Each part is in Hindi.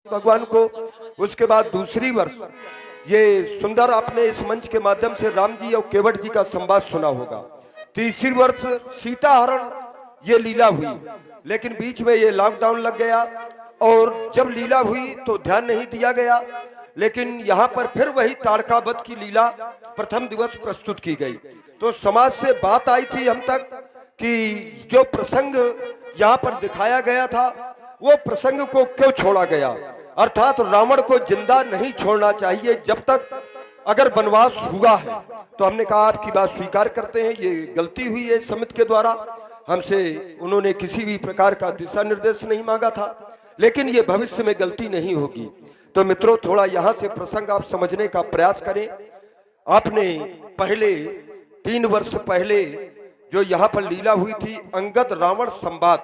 भगवान को। उसके बाद दूसरी वर्ष ये सुंदर आपने इस मंच के माध्यम से राम जी और केवट जी का संवाद सुना होगा। तीसरी वर्ष सीता हरण ये लीला हुई, लेकिन बीच में ये लॉकडाउन लग गया और जब लीला हुई तो ध्यान नहीं दिया गया। लेकिन यहाँ पर फिर वही ताड़का वध की लीला प्रथम दिवस प्रस्तुत की गई। तो समाज से बात आई थी हम तक कि जो प्रसंग यहाँ पर दिखाया गया था वो प्रसंग को क्यों छोड़ा गया, अर्थात रावण को जिंदा नहीं छोड़ना चाहिए जब तक अगर वनवास हुआ है। तो हमने कहा आपकी बात स्वीकार करते हैं, ये गलती हुई है समिति के द्वारा, हमसे उन्होंने किसी भी प्रकार का दिशा निर्देश नहीं मांगा था, लेकिन ये भविष्य में गलती नहीं होगी। तो मित्रों थोड़ा यहाँ से प्रसंग आप समझने का प्रयास करें। आपने पहले 3 वर्ष पहले जो यहाँ पर लीला हुई थी अंगद रावण संवाद,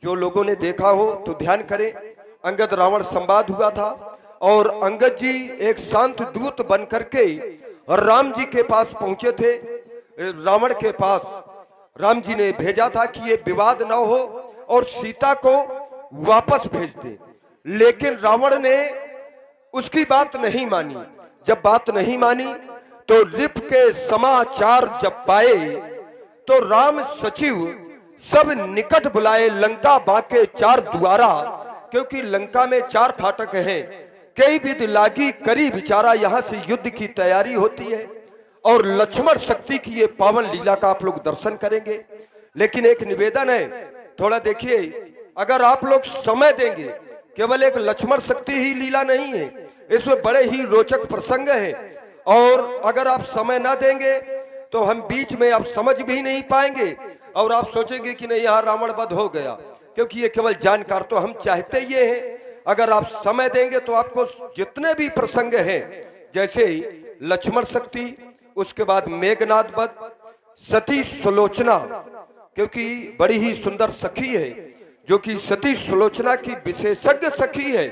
जो लोगों ने देखा हो तो ध्यान करें। अंगद रावण संवाद हुआ था और अंगद जी एक शांत दूत बन करके राम जी के पास पहुंचे थे। रावण के पास राम जी ने भेजा था कि ये विवाद न हो और सीता को वापस भेज दे, लेकिन रावण ने उसकी बात नहीं मानी। जब बात नहीं मानी तो रिप के समाचार जब पाए तो राम सचिव सब निकट बुलाए लंका बाके 4 द्वारा, क्योंकि लंका में 4 फाटक हैं। कई विध लागी करी विचारा, यहाँ से युद्ध की तैयारी होती है और लक्ष्मण शक्ति की ये पावन लीला का आप लोग दर्शन करेंगे। लेकिन एक निवेदन है, थोड़ा देखिए, अगर आप लोग समय देंगे, केवल एक लक्ष्मण शक्ति ही लीला नहीं है, इसमें बड़े ही रोचक प्रसंग हैं, और अगर आप समय ना देंगे तो हम बीच में आप समझ भी नहीं पाएंगे और आप सोचेंगे कि नहीं यहाँ रावण वध हो गया, क्योंकि ये केवल जानकार। तो हम चाहते ये हैं अगर आप समय देंगे तो आपको जितने भी प्रसंग हैं, जैसे लक्ष्मण शक्ति, उसके बाद मेघनाद वध, सती सुलोचना, क्योंकि बड़ी ही सुंदर सखी है, जो कि सती सुलोचना की विशेषज्ञ सखी है,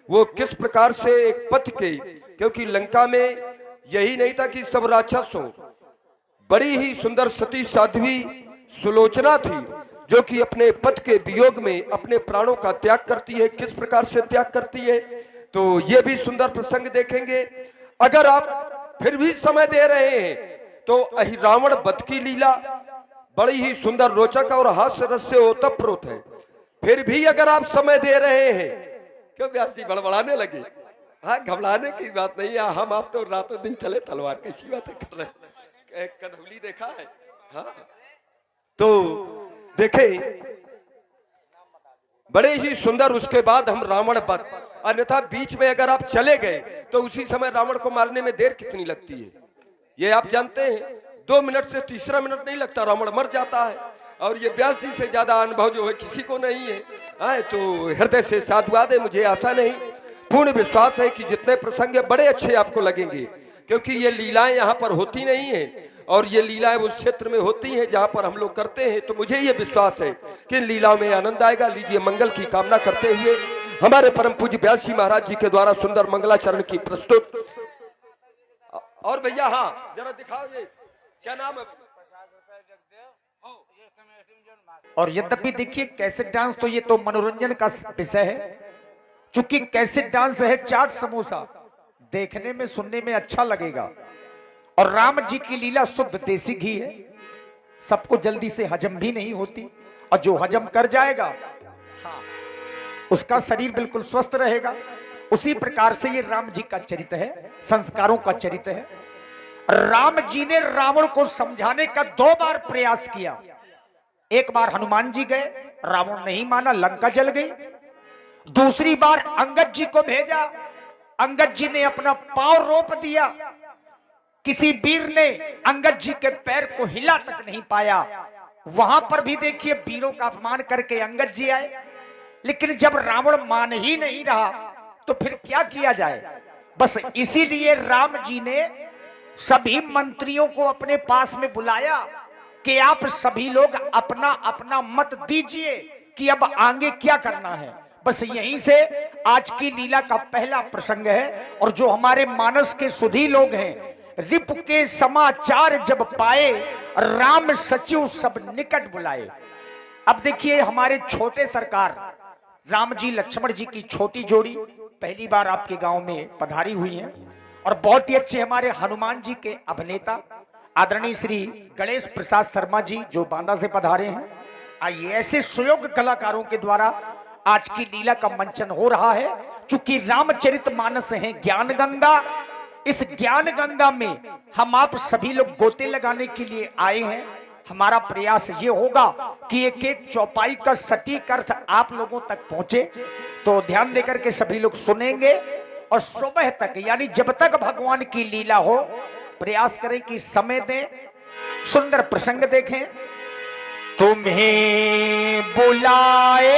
वो किस प्रकार से एक पति के, क्योंकि लंका में यही नहीं था कि सब राक्षस हो, बड़ी ही सुंदर सती साध्वी सुलोचना थी, जो कि अपने पति के वियोग में अपने प्राणों का त्याग करती है। किस प्रकार से त्याग करती है, तो ये भी सुंदर प्रसंग देखेंगे। अगर आप फिर भी समय दे रहे हैं तो रावण वध की लीला बड़ी ही सुंदर, रोचक और हास्य रस से ओतप्रोत है। फिर भी अगर आप समय दे रहे हैं, क्यों व्यास जी बड़बड़ाने लगे? हाँ, घबराने की बात नहीं है, हम आप तो रातों दिन चले तलवार कैसी बातें कर रहे हैं, कन्हौली देखा है। हाँ, तो देखे बड़े ही सुंदर। उसके बाद हम रावण वध, अन्यथा बीच में अगर आप चले गए तो उसी समय रावण को मारने में देर कितनी लगती है ये आप जानते हैं। 2 मिनट से तीसरा मिनट नहीं लगता, रावण मर जाता है। और ये व्यास जी से ज्यादा अनुभव जो है किसी को नहीं है। तो हृदय से साधुवाद है, मुझे आशा नहीं, पूर्ण विश्वास है कि जितने प्रसंग बड़े अच्छे आपको लगेंगे, क्योंकि ये लीलाएं यहाँ पर होती नहीं है और ये लीलाएं उस क्षेत्र में होती हैं जहाँ पर हम लोग करते हैं। तो मुझे ये विश्वास है कि लीलाओं में आनंद आएगा। लीजिए, मंगल की कामना करते हुए हमारे परम पूज्य व्यास जी महाराज जी के द्वारा सुंदर मंगलाचरण की प्रस्तुत। और भैया हाँ जरा दिखाओ, ये क्या नाम है? और यद्यपि देखिए कैसेट डांस तो ये तो मनोरंजन का विषय है, क्योंकि कैसेट डांस है चाट समोसा, देखने में सुनने में अच्छा लगेगा। और राम जी की लीला शुद्ध देसी घी है, सबको जल्दी से हजम भी नहीं होती, और जो हजम कर जाएगा हाँ, उसका शरीर बिल्कुल स्वस्थ रहेगा। उसी प्रकार से ये राम जी का चरित्र है, संस्कारों का चरित्र है। राम जी ने रावण को समझाने का 2 बार प्रयास किया। एक बार हनुमान जी गए, रावण नहीं माना, लंका जल गई। दूसरी बार अंगद जी को भेजा, अंगद जी ने अपना पांव रोप दिया, किसी वीर ने अंगद जी के पैर को हिला तक नहीं पाया। वहां पर भी देखिए वीरों का अपमान करके अंगद जी आए, लेकिन जब रावण मान ही नहीं रहा तो फिर क्या किया जाए। बस इसीलिए राम जी ने सभी मंत्रियों को अपने पास में बुलाया कि आप सभी लोग अपना अपना मत दीजिए कि अब आगे क्या करना है। बस यहीं से आज की लीला का पहला प्रसंग है। और जो हमारे मानस के सुधी लोग हैं, रिप के समाचार जब पाए राम सचिव सब निकट बुलाए। अब देखिए हमारे छोटे सरकार राम जी लक्ष्मण जी की छोटी जोड़ी पहली बार आपके गांव में पधारी हुई है। और बहुत ही अच्छे हमारे हनुमान जी के अभिनेता आदरणीय श्री गणेश प्रसाद शर्मा जी जो बांदा से पधारे हैं। आइए, ऐसे सुयोग्य कलाकारों के द्वारा आज की लीला का मंचन हो रहा है। चूंकि रामचरितमानस है ज्ञान गंगा, इस ज्ञान गंगा में हम आप सभी लोग गोते लगाने के लिए आए हैं। हमारा प्रयास ये होगा कि एक एक चौपाई का सटीक अर्थ आप लोगों तक पहुंचे। तो ध्यान देकर के सभी लोग सुनेंगे और सुबह तक यानी जब तक भगवान की लीला हो प्रयास करें कि समय दें, सुंदर प्रसंग देखें। तुम्हें बुलाए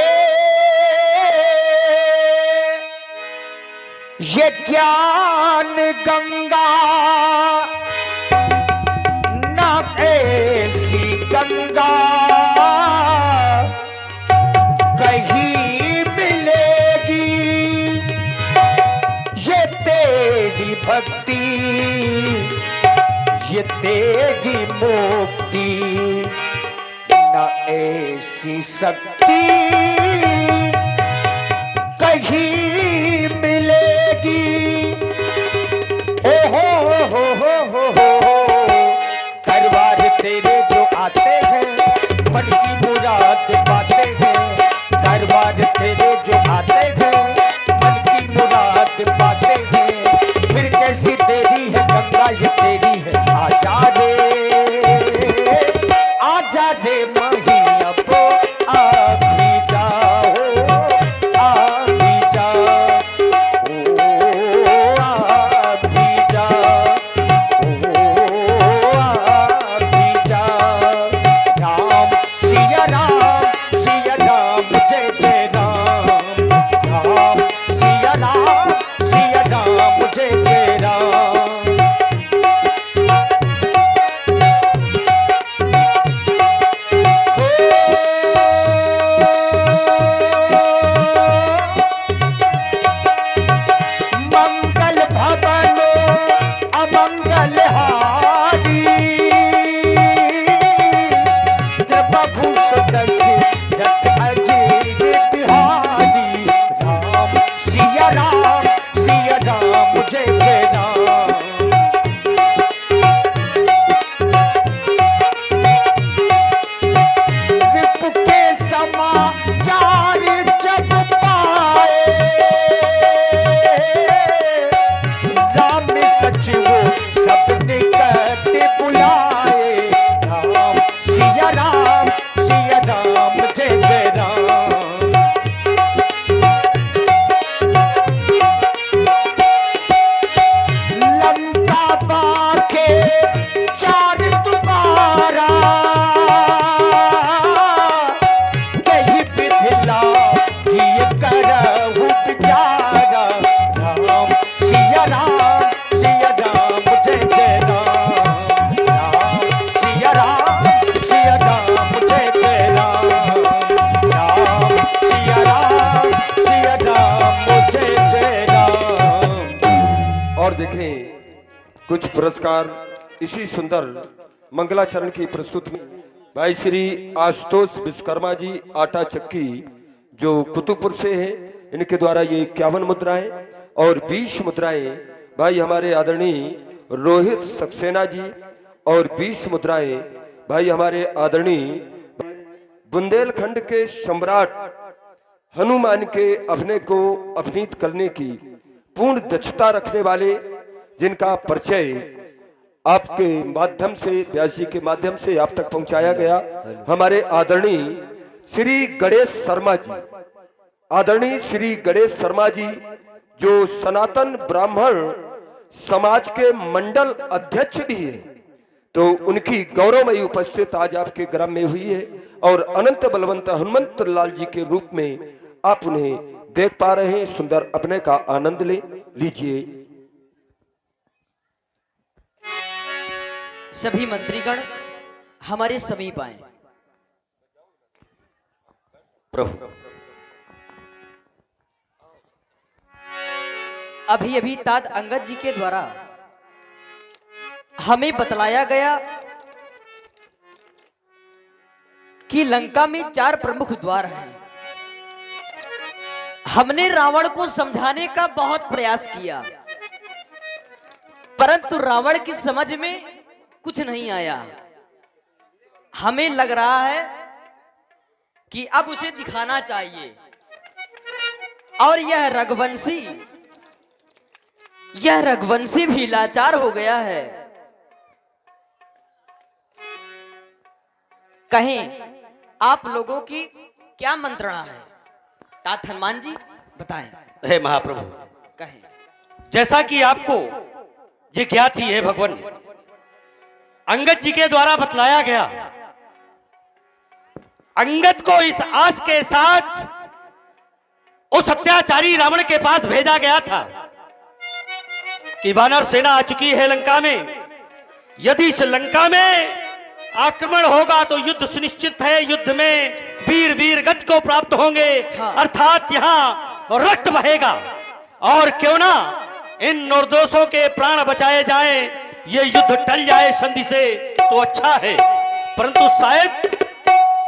ये ज्ञान गंगा, ना ऐसी गंगा कहीं मिलेगी, ये तेरी भक्ति ये तेरी मुक्ति, ना ऐसी शक्ति कहीं मिलेगी। ओ हो दरबार तेरे जो आते हैं मन की मुराद पाते हैं, दरबार तेरे जो आते हैं मन की मुराद पाते हैं। फिर कैसी तेरी है गंगा ये तेरी है, आजा रे मही अब आ भी जाओ, आ भी जाओ, ओ आ भी जाओ, ओ आ भी जाओ। राम सिया राम जय जय राम, राम सिया राम जय जय राम। कुछ पुरस्कार इसी सुंदर मंगलाचरण की प्रस्तुति में भाई श्री आशुतोष विश्वकर्मा जी आटा चक्की जो कुतुबपुर से हैं, इनके द्वारा ये 51 मुद्राएं और 20 मुद्राएं भाई हमारे आदरणीय रोहित सक्सेना जी और 20 मुद्राएं भाई हमारे आदरणीय बुंदेलखंड के सम्राट हनुमान के अभिनय को अभिनीत करने की पूर्ण दक्षता रखने वाले, जिनका परिचय आपके माध्यम से व्यास जी के माध्यम से आप तक पहुंचाया गया, हमारे आदरणीय श्री गणेश शर्मा जी, आदरणीय श्री गणेश शर्मा जी जो सनातन ब्राह्मण समाज के मंडल अध्यक्ष भी है, तो उनकी गौरवमयी उपस्थित आज आपके ग्राम में हुई है और अनंत बलवंत हनुमंत लाल जी के रूप में आप उन्हें देख पा रहे हैं। सुंदर अपने का आनंद ले लीजिए। सभी मंत्रीगण हमारे समीप आए। प्रभु अभी अभी ताद अंगद जी के द्वारा हमें बतलाया गया कि लंका में 4 प्रमुख द्वार हैं। हमने रावण को समझाने का बहुत प्रयास किया, परंतु रावण की समझ में कुछ नहीं आया। हमें लग रहा है कि अब उसे दिखाना चाहिए। और यह रघुवंशी भी लाचार हो गया है। कहें आप लोगों की क्या मंत्रणा है? तात हनुमान जी बताएं। हे महाप्रभु, कहें। जैसा कि आपको ये ज्ञात ही है भगवान, अंगद जी के द्वारा बतलाया गया, अंगद को इस आस के साथ उस अत्याचारी रावण के पास भेजा गया था कि वानर सेना आ चुकी है लंका में, यदि इस लंका में आक्रमण होगा तो युद्ध सुनिश्चित है, युद्ध में वीर वीर गति को प्राप्त होंगे। हाँ। अर्थात यहां रक्त बहेगा, और क्यों ना इन निर्दोषों के प्राण बचाए जाएं, ये युद्ध टल जाए संधि से तो अच्छा है। परंतु शायद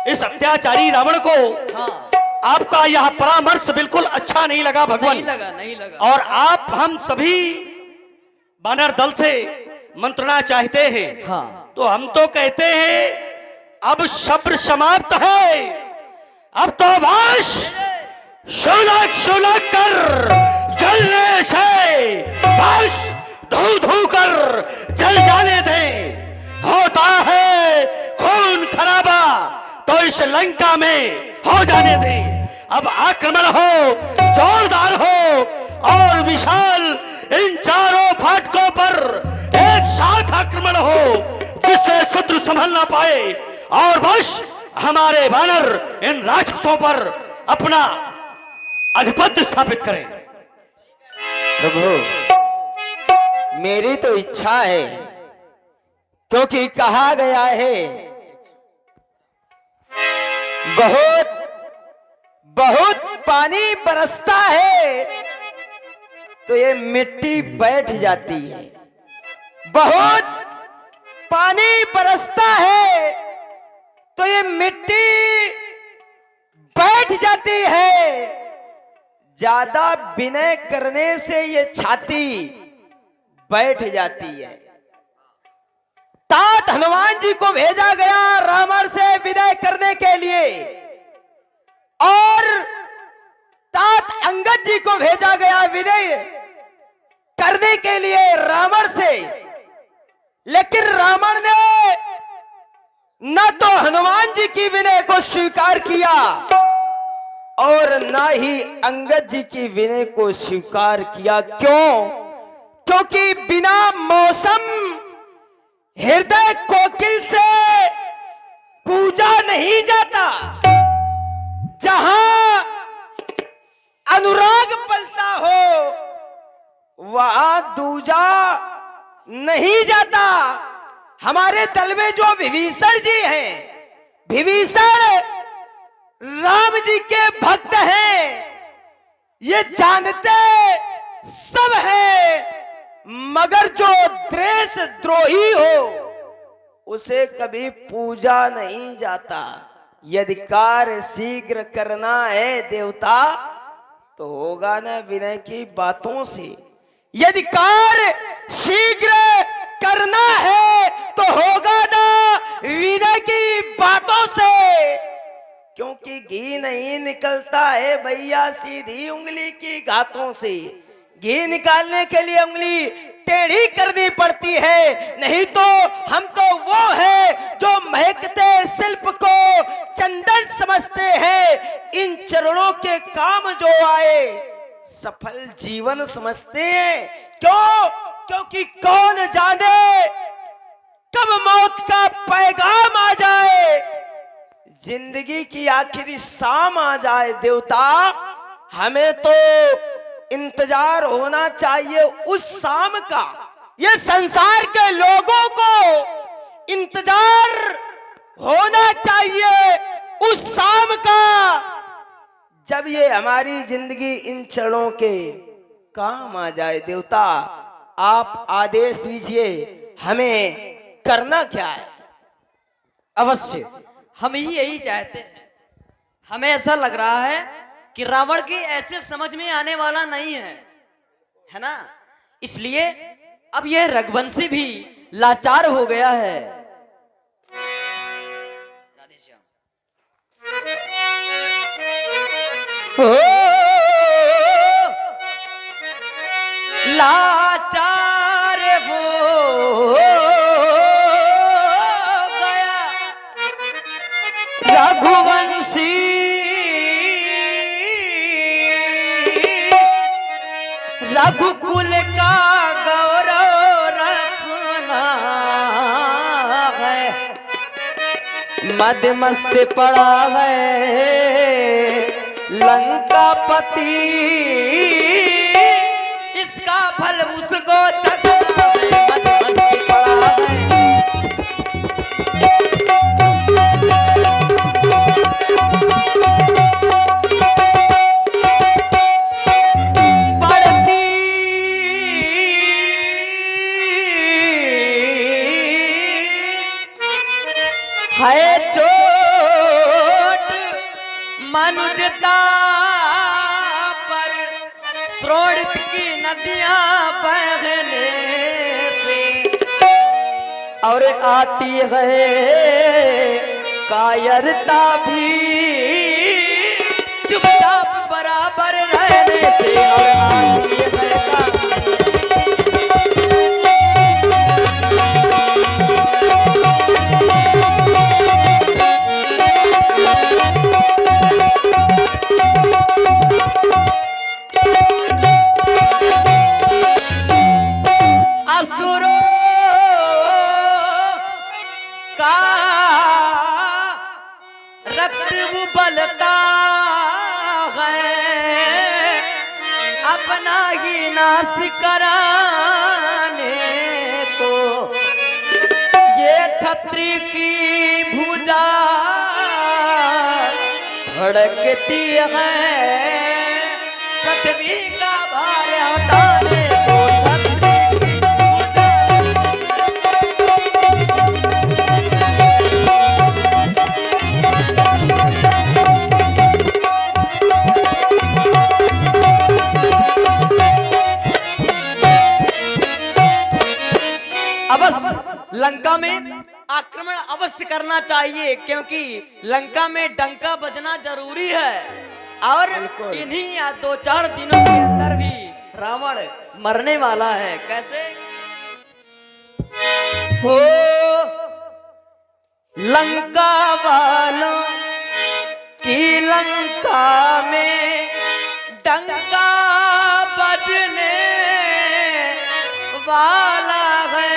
इस अत्याचारी रावण को हाँ, आपका यह परामर्श बिल्कुल अच्छा नहीं लगा भगवान। नहीं लगा। और आप हम सभी वानर दल से मंत्रणा चाहते हैं। हाँ। तो हम तो कहते हैं अब सब्र समाप्त है, अब तो बस शुलक कर जलने से बस धू धू कर जल जाने दें। होता है खून खराबा तो इस लंका में हो जाने दें। अब आक्रमण हो, जोरदार हो और विशाल इन चारों फाटकों पर एक साथ आक्रमण हो, जिससे शत्रु संभल ना पाए, और बस हमारे वानर इन राक्षसों पर अपना आधिपत्य स्थापित करें। प्रभु, मेरी तो इच्छा है, क्योंकि कहा गया है बहुत बहुत पानी बरसता है तो ये मिट्टी बैठ जाती है, बहुत पानी बरसता है तो ये मिट्टी बैठ जाती है। ज्यादा विनय करने से ये छाती बैठ जाती है। तात हनुमान जी को भेजा गया रावण से विनय करने के लिए, और तात अंगद जी को भेजा गया विनय करने के लिए रावण से। लेकिन रावण ने न तो हनुमान जी की विनय को स्वीकार किया और न ही अंगद जी की विनय को स्वीकार किया। क्यों? क्योंकि बिना मौसम हृदय कोकिल से पूजा नहीं जाता। जहां अनुराग पलता हो वहां दूजा नहीं जाता। हमारे दल में जो विभीषण जी हैं, विभीषण राम जी के भक्त हैं, ये जानते सब है, मगर जो द्वेष द्रोही हो उसे कभी पूजा नहीं जाता। यदि कार्य शीघ्र करना है देवता तो होगा ना विनय की बातों से। यदि कार्य शीघ्र करना है तो होगा ना विनय की बातों से। क्योंकि घी नहीं निकलता है भैया सीधी उंगली की गांठों से। घी निकालने के लिए उंगली टेढ़ी करनी पड़ती है, नहीं तो हम तो वो है जो महकते शिल्प को चंदन समझते हैं। इन चरणों के काम जो आए सफल जीवन समझते हैं। क्यों? क्योंकि कौन जाने कब मौत का पैगाम आ जाए, जिंदगी की आखिरी शाम आ जाए। देवता, हमें तो इंतजार होना चाहिए उस शाम का। ये संसार के लोगों को इंतजार होना चाहिए उस शाम का जब ये हमारी जिंदगी इन क्षणों के काम आ जाए। देवता, आप आदेश दीजिए, हमें करना क्या है? अवश्य हम ही यही चाहते हैं। हमें ऐसा लग रहा है कि रावण की ऐसे समझ में आने वाला नहीं है ना। इसलिए अब यह रघुवंशी भी लाचार हो गया है। राधेश्याम। लाचार हो गया रघुवंशी, रघुकुल का गौरव रखना है, मदमस्त पड़ा है लंकापति, इसका फल उसको चखना है, मदमस्त पड़ा है। है चोट मनुजता पर, श्रोणित की नदियां बहने से, और आती है कायरता भी चुपचाप बराबर रहने से, और आती है बलता है अपना ही नाश कराने को, ये छत्री की भुजा धड़कती है पृथ्वी का भार हटाने को, छत्री की लंका में आक्रमण अवश्य करना चाहिए, क्योंकि लंका में डंका बजना जरूरी है, और इन्हीं या 2-4 दिनों के अंदर भी रावण मरने वाला है। कैसे हो लंका वालों की लंका में डंका बजने वाला है,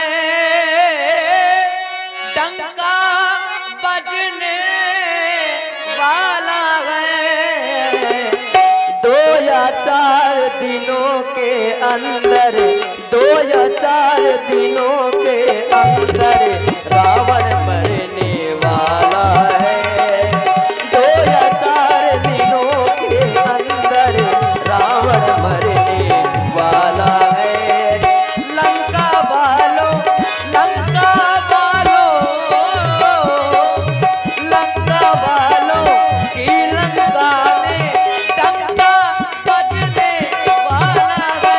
डंका बजने वाला है, 2 या 4 दिनों के अंदर, 2 या 4 दिनों के अंदर रावण मरने वाला है, 2 या 4 दिनों के अंदर रावण मरने वाला है। लंका वालों, लंका वालों, लंका वालों की लंका में डंका बजने वाला है,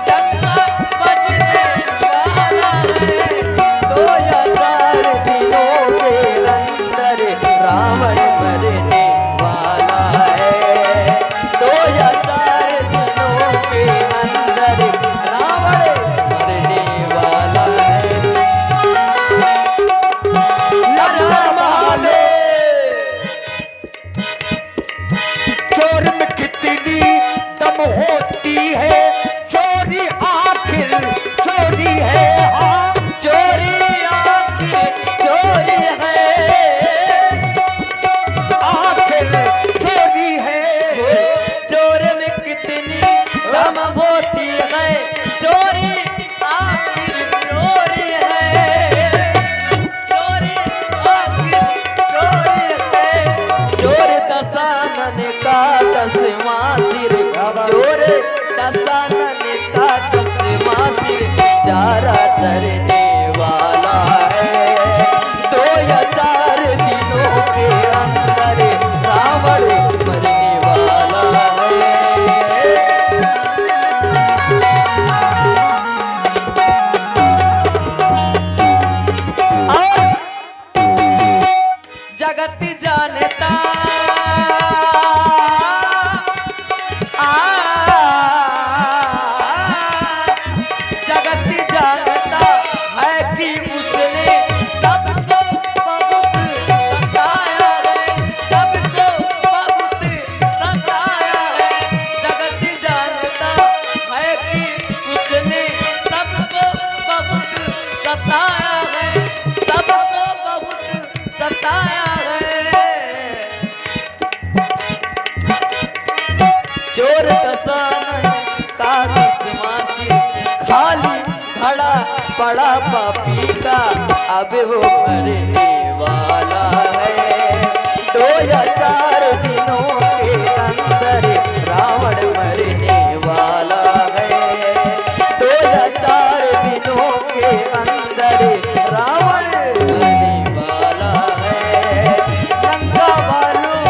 डंका बजने वाला है, 2 या 4 दिनों के अंदर रावण मरने वाला है, 2 या 4 दिनों के अंदर रावण मरने वाला है। चोर में कितनी दम होती है, चोरी आखिर चोरी है, हाँ चोरी आखिर चोरी है, आखिर चोरी है, चोर में कितनी दम होती है, चोरी आखिर चोरी है, चोरी आखिर चोरी है, चोर दशानन का 10वां सिर, चोर दशानन का 10वां सिर, चारा चरने वाला है, 2 या 4 दिनों के अंदर रावण मरने वाला का किस्मत से खाली खड़ा पड़ा पापी का, अब वो मरने वाला है। 2 या 4 दिनों के अंदर रावण मरने वाला है। 2 या 4 दिनों के अंदर रावण मरने वाला है। लंका वालों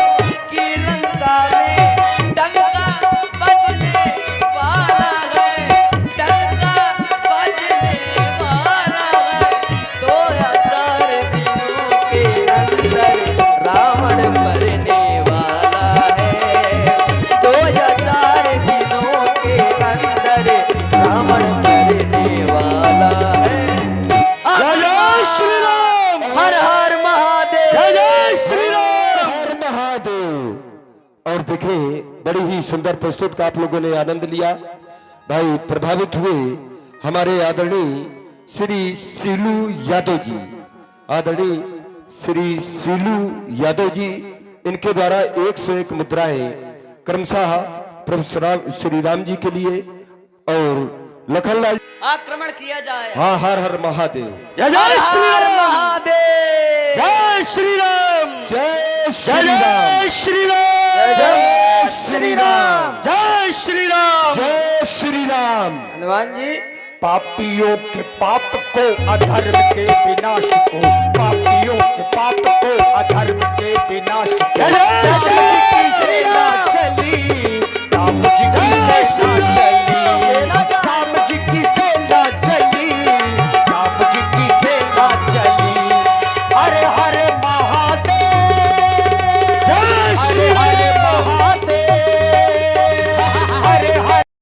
की लंका में डंका बजने वाला है, डंका बजने वाला है। 2 या 4 दिनों के अंदर रावण मरने वाला है। 2 या 4 दिनों के अंदर रावण मरने वाला है। जय जय श्री राम, हर हर महादेव, जय जय श्री राम। हर महादेव। और देखिए बड़ी ही सुंदर प्रस्तुत का आप लोगों ने आनंद लिया। भाई प्रभावित हुए हमारे आदरणीय श्री सीलू यादव जी, आदरणीय श्री सीलू यादव जी, इनके द्वारा 101 मुद्राएं क्रमशः प्रभु श्री राम जी के लिए और लखनलाल। आक्रमण किया जाए। हाँ, हर हर महादेव। जय जय श्री हर राम, महादेव, जय श्री राम, जय जय श्री राम, जय श्री राम, जय श्री राम, जय श्री राम, जय श्री राम। हनुमान जी पापियों के पाप को, अधर्म के विनाश को, पापियों के पाप को, अधर्म के विनाश